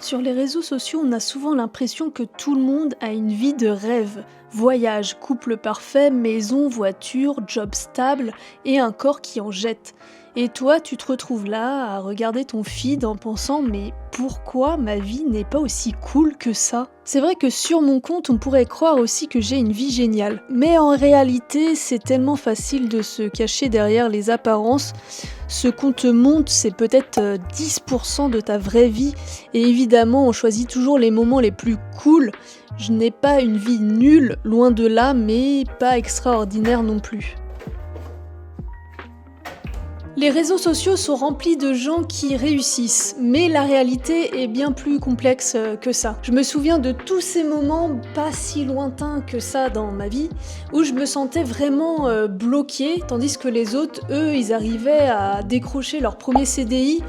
Sur les réseaux sociaux, on a souvent l'impression que tout le monde a une vie de rêve. Voyage, couple parfait, maison, voiture, job stable et un corps qui en jette. Et toi, tu te retrouves là à regarder ton feed en pensant mais pourquoi ma vie n'est pas aussi cool que ça ? C'est vrai que sur mon compte, on pourrait croire aussi que j'ai une vie géniale. Mais en réalité, c'est tellement facile de se cacher derrière les apparences. Ce qu'on te montre, c'est peut-être 10% de ta vraie vie. Et évidemment, on choisit toujours les moments les plus cool. Je n'ai pas une vie nulle, loin de là, mais pas extraordinaire non plus. Les réseaux sociaux sont remplis de gens qui réussissent, mais la réalité est bien plus complexe que ça. Je me souviens de tous ces moments pas si lointains que ça dans ma vie, où je me sentais vraiment bloquée, tandis que les autres, eux, ils arrivaient à décrocher leur premier CDI,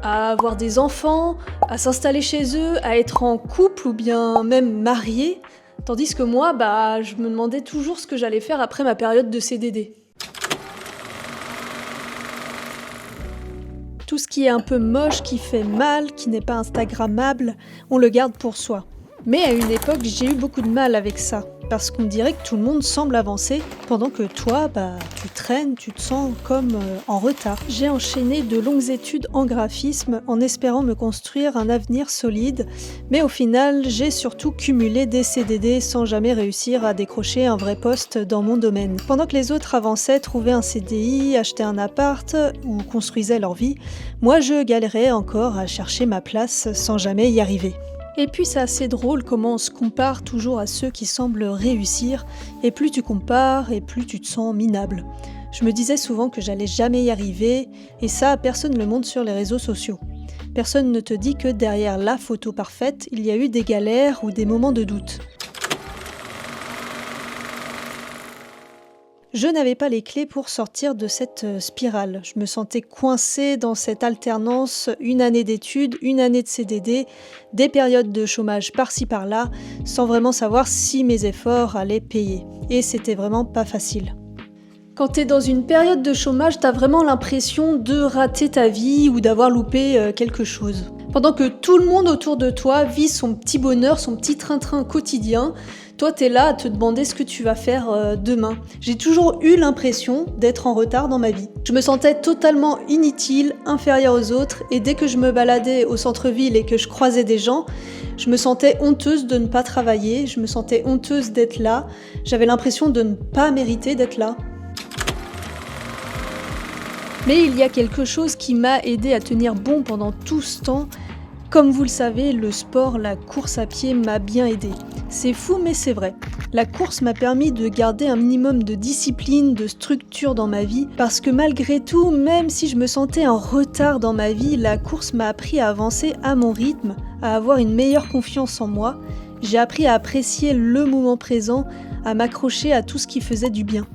à avoir des enfants, à s'installer chez eux, à être en couple ou bien même mariés, tandis que moi, je me demandais toujours ce que j'allais faire après ma période de CDD. Tout ce qui est un peu moche, qui fait mal, qui n'est pas instagrammable, on le garde pour soi. Mais à une époque, j'ai eu beaucoup de mal avec ça, parce qu'on dirait que tout le monde semble avancer, pendant que toi, tu traînes, tu te sens comme en retard. J'ai enchaîné de longues études en graphisme en espérant me construire un avenir solide, mais au final, j'ai surtout cumulé des CDD sans jamais réussir à décrocher un vrai poste dans mon domaine. Pendant que les autres avançaient, trouvaient un CDI, achetaient un appart ou construisaient leur vie, moi je galérais encore à chercher ma place sans jamais y arriver. Et puis c'est assez drôle comment on se compare toujours à ceux qui semblent réussir, et plus tu compares, et plus tu te sens minable. Je me disais souvent que j'allais jamais y arriver, et ça, personne ne le montre sur les réseaux sociaux. Personne ne te dit que derrière la photo parfaite, il y a eu des galères ou des moments de doute. Je n'avais pas les clés pour sortir de cette spirale. Je me sentais coincée dans cette alternance, une année d'études, une année de CDD, des périodes de chômage par-ci par-là, sans vraiment savoir si mes efforts allaient payer. Et c'était vraiment pas facile. Quand t'es dans une période de chômage, t'as vraiment l'impression de rater ta vie ou d'avoir loupé quelque chose. Pendant que tout le monde autour de toi vit son petit bonheur, son petit train-train quotidien, toi, t'es là à te demander ce que tu vas faire demain. J'ai toujours eu l'impression d'être en retard dans ma vie. Je me sentais totalement inutile, inférieure aux autres, et dès que je me baladais au centre-ville et que je croisais des gens, je me sentais honteuse de ne pas travailler, je me sentais honteuse d'être là, j'avais l'impression de ne pas mériter d'être là. Mais il y a quelque chose qui m'a aidé à tenir bon pendant tout ce temps. Comme vous le savez, le sport, la course à pied m'a bien aidé. C'est fou mais c'est vrai. La course m'a permis de garder un minimum de discipline, de structure dans ma vie, parce que malgré tout, même si je me sentais en retard dans ma vie, la course m'a appris à avancer à mon rythme, à avoir une meilleure confiance en moi. J'ai appris à apprécier le moment présent, à m'accrocher à tout ce qui faisait du bien.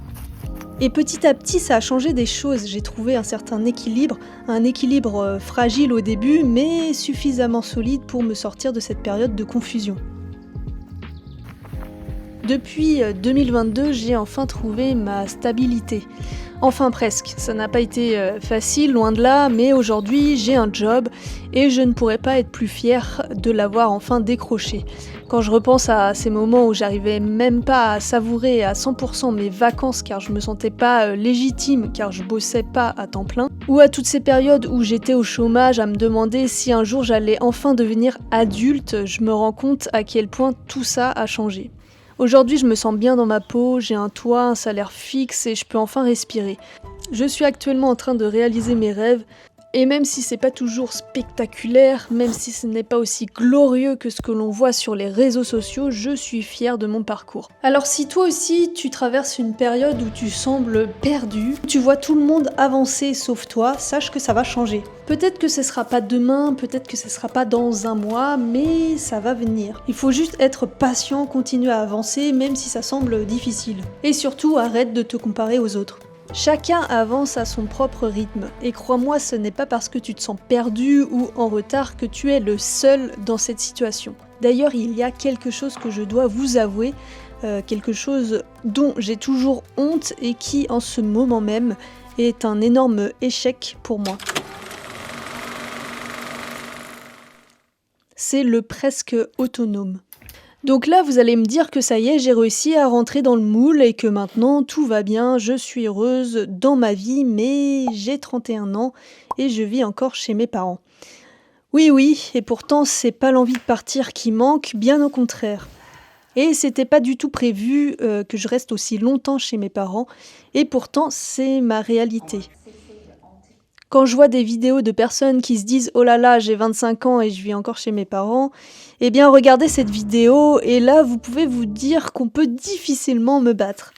Et petit à petit, ça a changé des choses. J'ai trouvé un certain équilibre, un équilibre fragile au début, mais suffisamment solide pour me sortir de cette période de confusion. Depuis 2022, j'ai enfin trouvé ma stabilité. Enfin presque, ça n'a pas été facile, loin de là, mais aujourd'hui j'ai un job et je ne pourrais pas être plus fière de l'avoir enfin décroché. Quand je repense à ces moments où j'arrivais même pas à savourer à 100% mes vacances car je me sentais pas légitime car je bossais pas à temps plein, ou à toutes ces périodes où j'étais au chômage à me demander si un jour j'allais enfin devenir adulte, je me rends compte à quel point tout ça a changé. Aujourd'hui, je me sens bien dans ma peau, j'ai un toit, un salaire fixe et je peux enfin respirer. Je suis actuellement en train de réaliser mes rêves et même si c'est pas toujours spectaculaire, même si ce n'est pas aussi glorieux que ce que l'on voit sur les réseaux sociaux, je suis fière de mon parcours. Alors si toi aussi tu traverses une période où tu sembles perdu, tu vois tout le monde avancer sauf toi, sache que ça va changer. Peut-être que ce sera pas demain, peut-être que ce sera pas dans un mois, mais ça va venir. Il faut juste être patient, continuer à avancer, même si ça semble difficile. Et surtout, arrête de te comparer aux autres. Chacun avance à son propre rythme, et crois-moi, ce n'est pas parce que tu te sens perdu ou en retard que tu es le seul dans cette situation. D'ailleurs, il y a quelque chose que je dois vous avouer, quelque chose dont j'ai toujours honte et qui, en ce moment même, est un énorme échec pour moi. c'est le presque autonome. Donc là, vous allez me dire que ça y est, j'ai réussi à rentrer dans le moule et que maintenant tout va bien, je suis heureuse dans ma vie, mais j'ai 31 ans et je vis encore chez mes parents. Oui, et pourtant c'est pas l'envie de partir qui manque, bien au contraire. Et c'était pas du tout prévu que je reste aussi longtemps chez mes parents, et pourtant c'est ma réalité. Quand je vois des vidéos de personnes qui se disent « Oh là là, j'ai 25 ans et je vis encore chez mes parents », eh bien regardez cette vidéo et là vous pouvez vous dire qu'on peut difficilement me battre.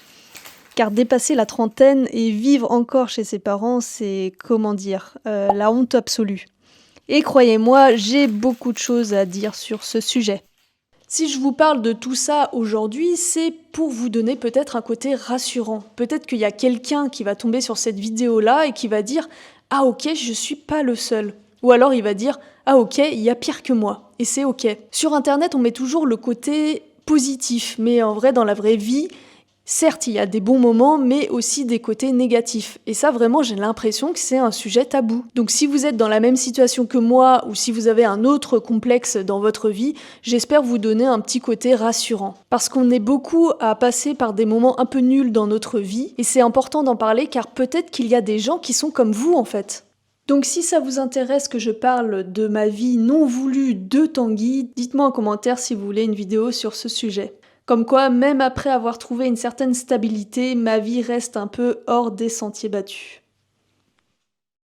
Car dépasser la trentaine et vivre encore chez ses parents, c'est, comment dire, la honte absolue. Et croyez-moi, j'ai beaucoup de choses à dire sur ce sujet. Si je vous parle de tout ça aujourd'hui, c'est pour vous donner peut-être un côté rassurant. Peut-être qu'il y a quelqu'un qui va tomber sur cette vidéo-là et qui va dire « Ah ok, je suis pas le seul ». Ou alors il va dire « Ah ok, il y a pire que moi ». Et c'est ok. Sur Internet, on met toujours le côté positif, mais en vrai, dans la vraie vie, certes, il y a des bons moments, mais aussi des côtés négatifs. Et ça, vraiment, j'ai l'impression que c'est un sujet tabou. Donc si vous êtes dans la même situation que moi, ou si vous avez un autre complexe dans votre vie, j'espère vous donner un petit côté rassurant. Parce qu'on est beaucoup à passer par des moments un peu nuls dans notre vie, et c'est important d'en parler car peut-être qu'il y a des gens qui sont comme vous, en fait. Donc si ça vous intéresse que je parle de ma vie non voulue de Tanguy, dites-moi en commentaire si vous voulez une vidéo sur ce sujet. Comme quoi, même après avoir trouvé une certaine stabilité, ma vie reste un peu hors des sentiers battus.